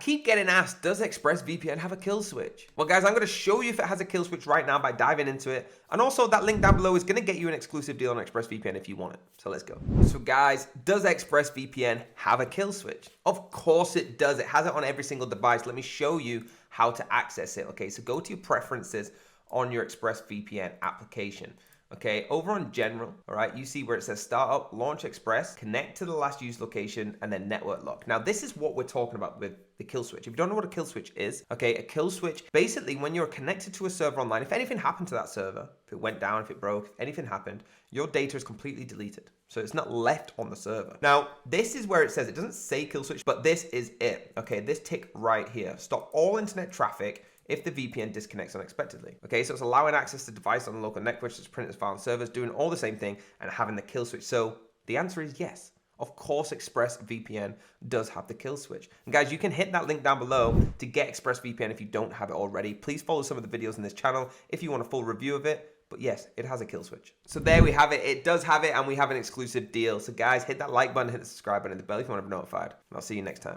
keep getting asked, does ExpressVPN have a kill switch? Well, guys, I'm going to show you if it has a kill switch right now by diving into it. And also that link down below is going to get you an exclusive deal on ExpressVPN if you want it. So let's go. So guys, does ExpressVPN have a kill switch? Of course it does. It has it on every single device. Let me show you how to access it. Okay, so go to your preferences on your ExpressVPN application. Okay, over on general, all right, you see where it says startup, launch Express, connect to the last used location, and then network lock. Now, this is what we're talking about with the kill switch. If you don't know what a kill switch is, okay, a kill switch, basically when you're connected to a server online, if anything happened to that server, if it went down, if it broke, if anything happened, your data is completely deleted. So it's not left on the server. Now, this is where it says, it doesn't say kill switch, but this is it. Okay, this tick right here, stop all internet traffic if the VPN disconnects unexpectedly. Okay, so it's allowing access to device on the local network, such as printers, file, and servers, doing all the same thing and having the kill switch. So the answer is yes. Of course, ExpressVPN does have the kill switch. And guys, you can hit that link down below to get ExpressVPN if you don't have it already. Please follow some of the videos in this channel if you want a full review of it. But yes, it has a kill switch. So there we have it. It does have it, and we have an exclusive deal. So guys, hit that like button, hit the subscribe button, and the bell if you want to be notified. And I'll see you next time.